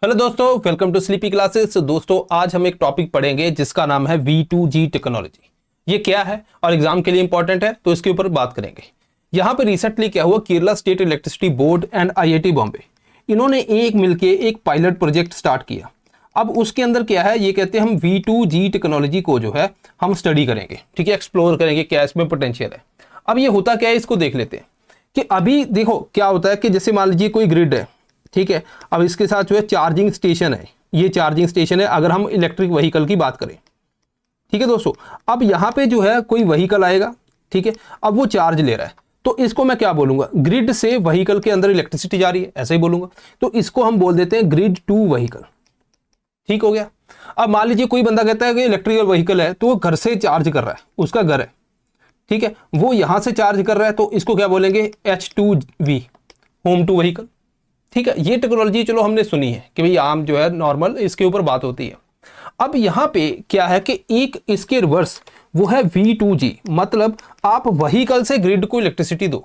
Hello दोस्तों, welcome to sleepy classes. दोस्तों आज हम एक टॉपिक पढ़ेंगे जिसका नाम है V2G टेक्नोलॉजी। ये क्या है और एग्जाम के लिए इंपॉर्टेंट है तो इसके ऊपर बात करेंगे। यहाँ पे रिसेंटली क्या हुआ, Kerala state electricity board and IIT Bombay इन्होंने एक मिलके एक पायलट प्रोजेक्ट स्टार्ट किया। अब उसके अंदर क्या है, ये कहते हैं हम V2G टेक्नोलॉजी को जो है हम स्टडी करेंगे, ठीक है, एक्सप्लोर करेंगे क्या इसमें पोटेंशियल है। अब ये होता क्या है, इसको देख लेते हैं कि अभी देखो क्या होता है कि जैसे मान लीजिए कोई ग्रिड है, ठीक है। अब इसके साथ जो है चार्जिंग स्टेशन है, ये चार्जिंग स्टेशन है अगर हम इलेक्ट्रिक व्हीकल की बात करें, ठीक है दोस्तों। अब यहाँ पे जो है कोई व्हीकल आएगा, ठीक है, अब वो चार्ज ले रहा है तो इसको मैं क्या बोलूंगा, ग्रिड से व्हीकल के अंदर इलेक्ट्रिसिटी जा रही है, ऐसा ही बोलूंगा। तो इसको हम बोल देते हैं ग्रिड टू व्हीकल, ठीक हो गया। अब मान लीजिए कोई बंदा कहता है कि इलेक्ट्रिकल व्हीकल है तो वो घर से चार्ज कर रहा है, उसका घर है, ठीक है, वो यहां से चार्ज कर रहा है तो इसको क्या बोलेंगे, H2V, होम टू व्हीकल, ठीक है। ये टेक्नोलॉजी चलो हमने सुनी है कि भाई आम जो है नॉर्मल इसके ऊपर बात होती है। अब यहाँ पे क्या है कि एक इसके रिवर्स वो है V2G, मतलब आप व्हीकल से ग्रिड को इलेक्ट्रिसिटी दो,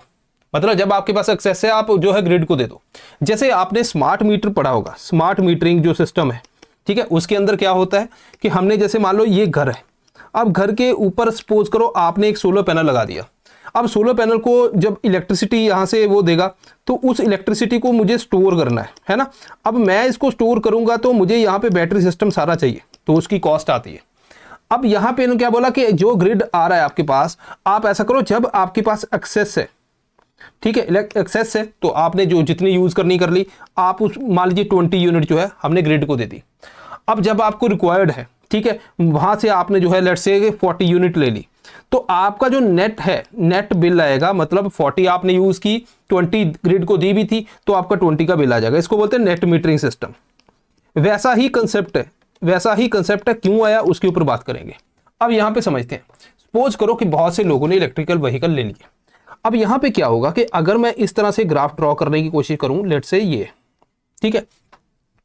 मतलब जब आपके पास एक्सेस है आप जो है ग्रिड को दे दो। जैसे आपने स्मार्ट मीटर पढ़ा होगा, स्मार्ट मीटरिंग जो सिस्टम है, ठीक है, उसके अंदर क्या होता है कि हमने जैसे मान लो ये घर है, अब घर के ऊपर सपोज करो आपने एक सोलर पैनल लगा दिया। अब सोलर पैनल को जब इलेक्ट्रिसिटी यहाँ से वो देगा तो उस इलेक्ट्रिसिटी को मुझे स्टोर करना है ना। अब मैं इसको स्टोर करूंगा तो मुझे यहाँ पे बैटरी सिस्टम सारा चाहिए, तो उसकी कॉस्ट आती है। अब यहाँ पे इन्होंने क्या बोला कि जो ग्रिड आ रहा है आपके पास, आप ऐसा करो जब आपके पास एक्सेस है, ठीक है, एक्सेस है तो आपने जो जितनी यूज करनी कर ली, आप उस मान लीजिए 20 यूनिट जो है हमने ग्रिड को दे दी। अब जब आपको रिक्वायर्ड है, ठीक है, वहां से आपने जो है लेट्स से 40 यूनिट ले ली, तो आपका जो नेट है, नेट बिल आएगा, मतलब 40 आपने यूज की, 20 ग्रिड को दी भी थी तो आपका 20 का बिल आ जाएगा। इसको बोलते हैं नेट मीटरिंग सिस्टम। वैसा ही कंसेप्ट है, वैसा ही कंसेप्ट है, क्यों आया उसके ऊपर बात करेंगे। अब यहां पे समझते हैं, सपोज करो कि बहुत से लोगों ने इलेक्ट्रिकल व्हीकल ले लिया। अब यहां पे क्या होगा कि अगर मैं इस तरह से ग्राफ ड्रॉ करने की कोशिश करूं, लेट्स से ये, ठीक है,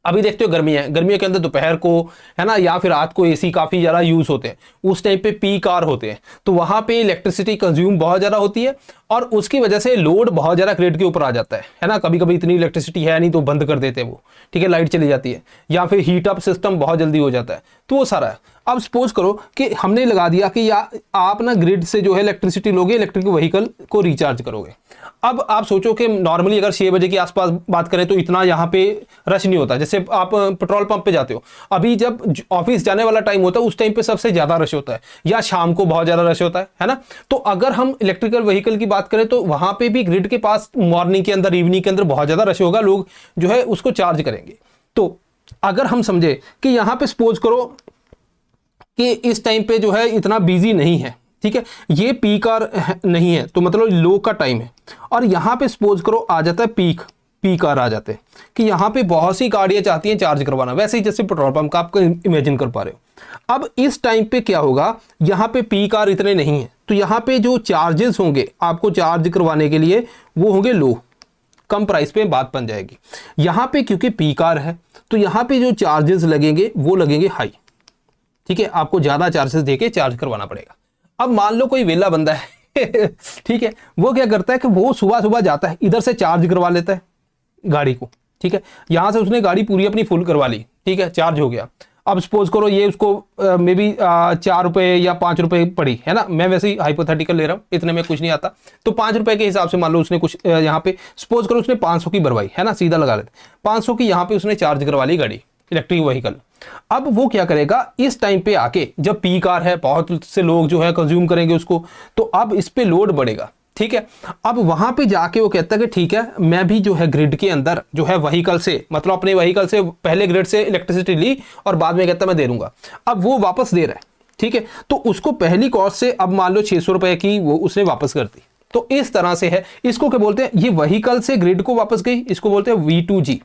अभी देखते हो गर्मी है, गर्मियों के अंदर दोपहर को है ना, या फिर रात को एसी काफी ज्यादा यूज होते हैं, उस टाइम पे पीक आवर होते हैं, तो वहां पे इलेक्ट्रिसिटी कंज्यूम बहुत ज्यादा होती है और उसकी वजह से लोड बहुत ज्यादा ग्रिड के ऊपर आ जाता है ना। कभी कभी इतनी इलेक्ट्रिसिटी है नहीं तो बंद कर देते हैं वो, ठीक है, लाइट चली जाती है, या फिर हीट अप सिस्टम बहुत जल्दी हो जाता है, तो वो सारा है। अब सपोज करो कि हमने लगा दिया कि या आप ना ग्रिड से जो है इलेक्ट्रिसिटी लोगे, इलेक्ट्रिक व्हीकल को रिचार्ज करोगे। अब आप सोचो कि नॉर्मली अगर 6 बजे के आसपास बात करें तो इतना यहाँ पे रश नहीं होता। जैसे आप पेट्रोल पंप पे जाते हो, अभी जब ऑफिस जाने वाला टाइम होता है उस टाइम पे सबसे ज्यादा रश होता है, या शाम को बहुत ज्यादा रश होता है ना। तो अगर हम इलेक्ट्रिकल व्हीकल की बात करें तो वहां पे भी ग्रिड के पास मॉर्निंग के अंदर, इवनिंग के अंदर बहुत ज्यादा रश होगा, लोग जो है उसको चार्ज करेंगे। तो अगर हम समझे कि यहां पे सपोज करो कि इस टाइम पे जो है इतना बिजी नहीं है, ठीक है, ये पीक आवर नहीं है तो मतलब लो का टाइम है, और यहां पे सपोज करो आ जाता है पीक आवर आ जाते हैं कि यहां पे बहुत सी गाड़ियां चाहती हैं चार्ज करवाना, वैसे ही जैसे पेट्रोल पंप का आप इमेजिन कर पा रहे हो। अब इस टाइम पे क्या होगा, यहां पे पीक आवर इतने नहीं है तो यहां पे जो चार्जेस होंगे आपको चार्ज करवाने के लिए वो होंगे लो, कम प्राइस पे बात बन जाएगी। यहां पे क्योंकि पीक आवर है तो यहां पे जो चार्जेस लगेंगे वो लगेंगे हाई, ठीक है, आपको ज्यादा चार्जेस देके चार्ज करवाना पड़ेगा। अब मान लो कोई वेला बंदा है ठीक है, वो क्या करता है कि वो सुबह सुबह जाता है, इधर से चार्ज करवा लेता है गाड़ी को, ठीक है, यहां से उसने गाड़ी पूरी अपनी फुल करवा ली, ठीक है, चार्ज हो गया। अब सपोज करो ये उसको मे बी 4 रुपए या 5 रुपए पड़ी है ना, मैं वैसे ही हाइपोथेटिकल ले रहा हूं, इतने में कुछ नहीं आता, तो 5 रुपए के हिसाब से मान लो उसने कुछ यहाँ पे सपोज करो उसने 500 की भरवाई है ना, सीधा लगा लेते 500 की यहाँ पे उसने चार्ज करवा ली गाड़ी, इलेक्ट्रिक व्हीकल। अब वो क्या करेगा, इस टाइम पे आके जब पीक आवर है, बहुत से लोग जो है कंज्यूम करेंगे उसको, तो अब इस पे लोड बढ़ेगा, ठीक है। अब वहां पे जाके वो कहता है कि ठीक है, मैं भी जो है ग्रिड के अंदर जो है व्हीकल से, मतलब अपने व्हीकल से पहले ग्रिड से इलेक्ट्रिसिटी ली और बाद में कहता मैं दे दूंगा, अब वो वापस दे रहा है, ठीक है, तो उसको पहली कॉस्ट से अब मान लो 600 रुपए की वो उसने वापस कर दी। तो इस तरह से है, इसको क्या बोलते हैं, ये व्हीकल से ग्रिड को वापस गई, इसको बोलते हैं V2G,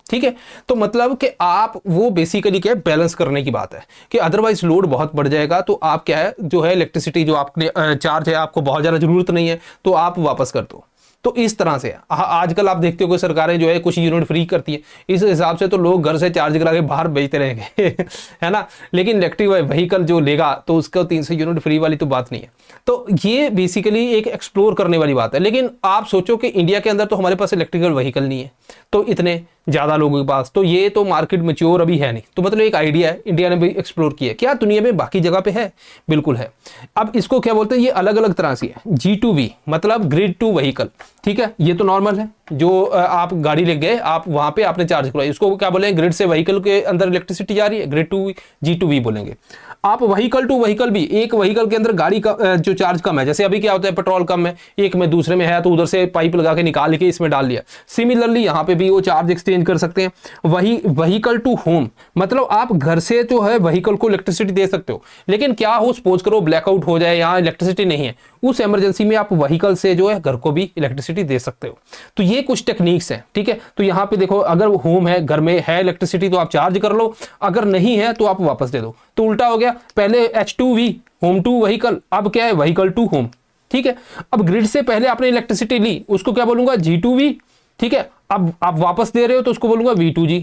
ठीक है। तो मतलब कि आप वो बेसिकली क्या है, बैलेंस करने की बात है कि अदरवाइज लोड बहुत बढ़ जाएगा तो आप क्या है जो है इलेक्ट्रिसिटी जो आपने चार्ज है आपको बहुत ज्यादा जरूरत नहीं है तो आप वापस कर दो। तो इस तरह से आजकल आप देखते हो कि सरकारें जो है कुछ यूनिट फ्री करती है, इस हिसाब से तो लोग घर से चार्ज करा के बाहर बेचते रहेंगे है ना। लेकिन इलेक्ट्रिक व्हीकल जो लेगा तो उसका 300 यूनिट फ्री वाली तो बात नहीं है। तो ये बेसिकली एक एक्सप्लोर करने वाली बात है। लेकिन आप सोचो कि इंडिया के अंदर तो हमारे पास इलेक्ट्रिकल व्हीकल नहीं है, तो इतने ज़्यादा लोगों के पास, तो ये तो मार्केट मैच्योर अभी है नहीं। तो मतलब एक आइडिया है, इंडिया ने भी एक्सप्लोर किया। क्या दुनिया में बाकी जगह पे है? बिल्कुल है। अब इसको क्या बोलते हैं, ये अलग अलग तरह से है। G2V मतलब ग्रिड टू व्हीकल, ठीक है, ये तो नॉर्मल है, जो आप गाड़ी ले गए, आप वहां पे आपने चार्ज करवाई, इसको क्या बोलेंगे, ग्रिड से व्हीकल के अंदर इलेक्ट्रिसिटी जा रही है, ग्रिड टू G2V बोलेंगे। आप व्हीकल टू व्हीकल भी, एक व्हीकल के अंदर गाड़ी का जो चार्ज कम है, जैसे अभी क्या होता है पेट्रोल कम है, एक में दूसरे में है तो उधर से पाइप लगा के निकाल के इसमें डाल लिया। सिमिलरली यहाँ पे भी वो चार्ज एक्सचेंज कर सकते हैं। वही व्हीकल टू होम मतलब आप घर से जो है व्हीकल को इलेक्ट्रिसिटी दे सकते हो, लेकिन क्या हो सपोज करो ब्लैकआउट हो जाए, यहाँ इलेक्ट्रिसिटी नहीं है, उस इमरजेंसी में आप व्हीकल से जो है घर को भी इलेक्ट्रिसिटी दे सकते हो। तो ये कुछ टेक्निक्स हैं, ठीक है। तो यहाँ पे देखो, अगर होम है, घर में है इलेक्ट्रिसिटी तो आप चार्ज कर लो, अगर नहीं है तो आप वापस दे दो। तो उल्टा हो गया, पहले H2V होम टू व्हीकल, अब क्या है व्हीकल टू होम, ठीक है। अब ग्रिड से पहले आपने इलेक्ट्रिसिटी ली, उसको क्या बोलूंगा G2V, ठीक है। अब आप वापस दे रहे हो तो उसको बोलूंगा V2G।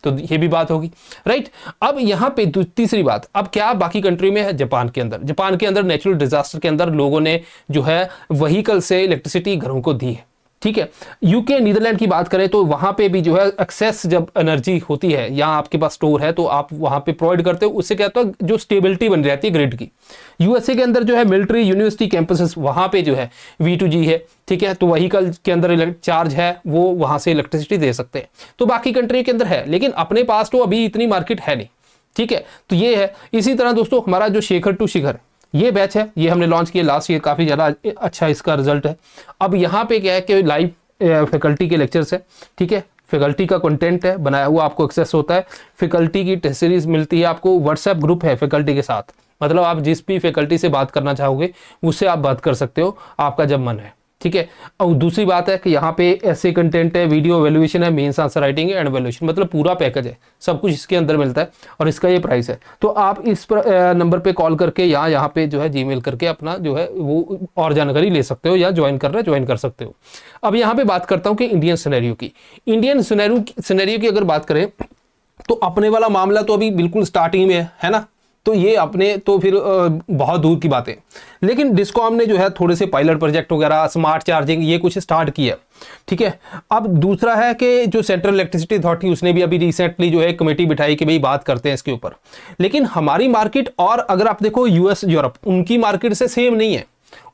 तो ये भी बात होगी, राइट। अब यहाँ पे तीसरी बात, अब क्या बाकी कंट्री में है, जापान के अंदर, जापान के अंदर नेचुरल डिजास्टर के अंदर लोगों ने जो है व्हीकल से इलेक्ट्रिसिटी घरों को दी है, ठीक है। यूके नीदरलैंड की बात करें तो वहां पे भी जो है एक्सेस जब एनर्जी होती है, यहाँ आपके पास स्टोर है तो आप वहां पे प्रोवाइड करते हो, उससे क्या होता है जो स्टेबिलिटी बन जाती है ग्रिड की। यूएसए के अंदर जो है मिलिट्री यूनिवर्सिटी कैंपसेस, वहां पे जो है V2G है, ठीक है। तो व्हीकल के अंदर चार्ज है, वो वहां से इलेक्ट्रिसिटी दे सकते हैं। तो बाकी कंट्री के अंदर है, लेकिन अपने पास तो अभी इतनी मार्केट है नहीं, ठीक है। तो ये है। इसी तरह दोस्तों हमारा जो शेखर टू शिखर ये बैच है, ये हमने लॉन्च किया लास्ट ईयर, काफ़ी ज़्यादा अच्छा इसका रिजल्ट है। अब यहाँ पे क्या है कि लाइव फैकल्टी के लेक्चर्स है, ठीक है, फैकल्टी का कंटेंट है बनाया हुआ, आपको एक्सेस होता है, फैकल्टी की टेस्ट सीरीज मिलती है आपको, व्हाट्सएप ग्रुप है फैकल्टी के साथ, मतलब आप जिस भी फैकल्टी से बात करना चाहोगे उससे आप बात कर सकते हो, आपका जब मन है, ठीक है। और दूसरी बात है कि यहाँ पे ऐसे कंटेंट है, वीडियो एवेल्युएशन है, मेंस आंसर राइटिंग है, एंड एवेल्युएशन, मतलब पूरा पैकेज है, सब कुछ इसके अंदर मिलता है और इसका ये प्राइस है। तो आप इस नंबर पे कॉल करके या यहाँ पे जो है जीमेल करके अपना जो है वो और जानकारी ले सकते हो, या ज्वाइन कर रहे हो ज्वाइन कर सकते हो। अब यहाँ पे बात करता हूँ कि इंडियन सिनेरियो की, इंडियन सिनेरियो की अगर बात करें तो अपने वाला मामला तो अभी बिल्कुल स्टार्टिंग में है ना, तो ये अपने तो फिर बहुत दूर की बात है। लेकिन डिस्कॉम ने जो है थोड़े से पायलट प्रोजेक्ट वगैरह, स्मार्ट चार्जिंग, ये कुछ स्टार्ट किया, ठीक है। अब दूसरा है कि जो सेंट्रल इलेक्ट्रिसिटी अथॉरिटी, उसने भी अभी रिसेंटली जो है कमेटी बिठाई कि भाई बात करते हैं इसके ऊपर। लेकिन हमारी मार्केट, और अगर आप देखो यूएस यूरोप, उनकी मार्केट से सेम नहीं है,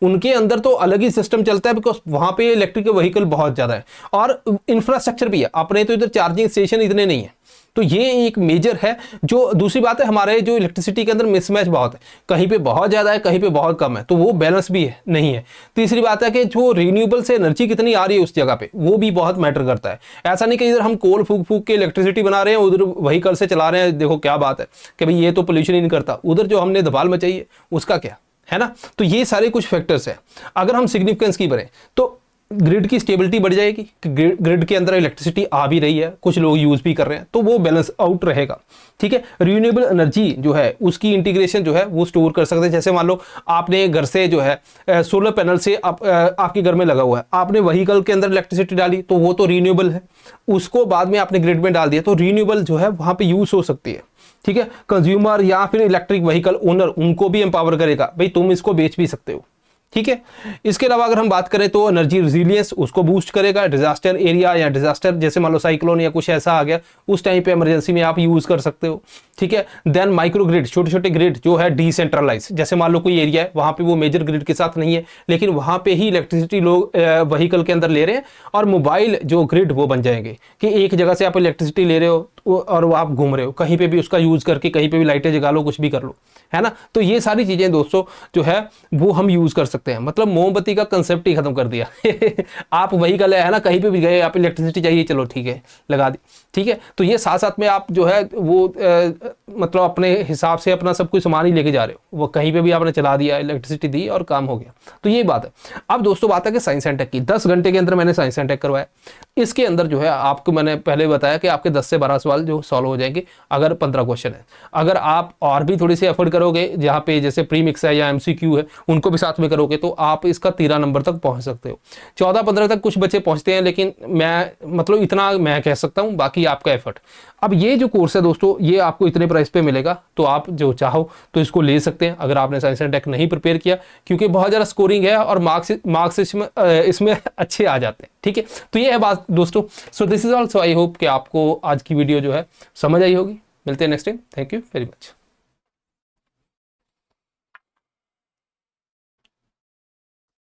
उनके अंदर तो अलग ही सिस्टम चलता है, बिकॉज वहां पे इलेक्ट्रिक व्हीकल बहुत ज्यादा है और इंफ्रास्ट्रक्चर भी है। अपने तो इधर चार्जिंग स्टेशन इतने नहीं है, तो ये एक मेजर है। जो दूसरी बात है, हमारे जो इलेक्ट्रिसिटी के अंदर मिसमैच बहुत है, कहीं पे बहुत ज्यादा है, कहीं पे बहुत कम है, तो वो बैलेंस भी है नहीं है। तीसरी बात है कि जो रिन्यूएबल से एनर्जी कितनी आ रही है उस जगह पे, वो भी बहुत मैटर करता है। ऐसा नहीं कि इधर हम कोल फूक फूक के इलेक्ट्रिसिटी बना रहे हैं, उधर व्हीकल से चला रहे हैं, देखो क्या बात है कि भाई ये तो पोल्यूशन ही नहीं करता, उधर जो हमने धमाल मचाई है उसका क्या है ना। तो ये सारे कुछ फैक्टर्स है। अगर हम सिग्निफिकेंस की बढ़े तो ग्रिड की स्टेबिलिटी बढ़ जाएगी, ग्रिड के अंदर इलेक्ट्रिसिटी आ भी रही है, कुछ लोग यूज भी कर रहे हैं, तो वो बैलेंस आउट रहेगा, ठीक है। रिन्यूएबल एनर्जी जो है उसकी इंटीग्रेशन जो है वो स्टोर कर सकते हैं। जैसे मान लो आपने घर से जो है सोलर पैनल से आपके घर में लगा हुआ है, आपने व्हीकल के अंदर इलेक्ट्रिसिटी डाली तो वो तो रिन्यूएबल है, उसको बाद में आपने ग्रिड में डाल दिया तो रिन्यूएबल जो है वहां पे यूज हो सकती है, ठीक है। कंज्यूमर या फिर इलेक्ट्रिक व्हीकल ओनर, उनको भी एम्पावर करेगा, भाई तुम इसको बेच भी सकते हो, ठीक है। इसके अलावा अगर हम बात करें तो एनर्जी रिजिलियंस उसको बूस्ट करेगा। डिजास्टर एरिया या डिजास्टर जैसे मान लो साइक्लोन या कुछ ऐसा आ गया, उस टाइम पे इमरजेंसी में आप यूज कर सकते हो, ठीक है। देन माइक्रो ग्रिड, छोटे छोटे ग्रिड जो है डिसेंट्रलाइज, जैसे मान लो कोई एरिया है वहां पे वो मेजर ग्रिड के साथ नहीं है, लेकिन वहां पे ही इलेक्ट्रिसिटी लोग व्हीकल के अंदर ले रहे हैं, और मोबाइल जो ग्रिड वो बन जाएंगे कि एक जगह से आप इलेक्ट्रिसिटी ले रहे हो और वो आप घूम रहे हो, कहीं पे भी उसका यूज करके कहीं पे भी लाइटें जगा लो, कुछ भी कर लो, है ना। तो ये सारी चीजें दोस्तों जो है वो हम यूज कर सकते हैं, मतलब मोमबत्ती का कंसेप्ट ही खत्म कर दिया आप व्हीकल है ना, कहीं पे भी गए, आप इलेक्ट्रिसिटी चाहिए, चलो ठीक है लगा दी, ठीक है। तो ये साथ साथ में आप जो है वो मतलब अपने हिसाब से अपना सब कुछ सामान ही लेके जा रहे हो, वो कहीं पे भी आपने चला दिया, इलेक्ट्रिसिटी दी और काम हो गया। तो ये बात है। अब दोस्तों बात है कि साइंस एंड टेक की, 10 घंटे के अंदर मैंने साइंस एंड टेक करवाया। इसके अंदर जो है आपको मैंने पहले बताया कि आपके 10 से 12 सवाल जो सॉल्व हो जाएंगे अगर 15 क्वेश्चन है। अगर आप और भी थोड़ी सी एफर्ट करोगे, जहाँ पे जैसे प्री मिक्स है या MCQ है, उनको भी साथ में करोगे, तो आप इसका 13 नंबर तक पहुंच सकते हो। 14-15 तक कुछ बच्चे पहुंचते हैं, लेकिन मैं मतलब इतना मैं कह सकता हूं, बाकी आपका एफर्ट। अब ये जो कोर्स है दोस्तों, ये आपको इतने प्राइस पे मिलेगा, तो आप जो चाहो तो इसको ले सकते हैं अगर आपने साइंस एंड टेक नहीं प्रिपेयर किया, क्योंकि बहुत ज़्यादा स्कोरिंग है और मार्क्स इसमें अच्छे आ जाते हैं, ठीक है, तो ये है बात दोस्तों। So this is also, I hope कि आपको आज की वीडियो जो है समझ आई होगी। मिलते हैं next time. Thank you very much.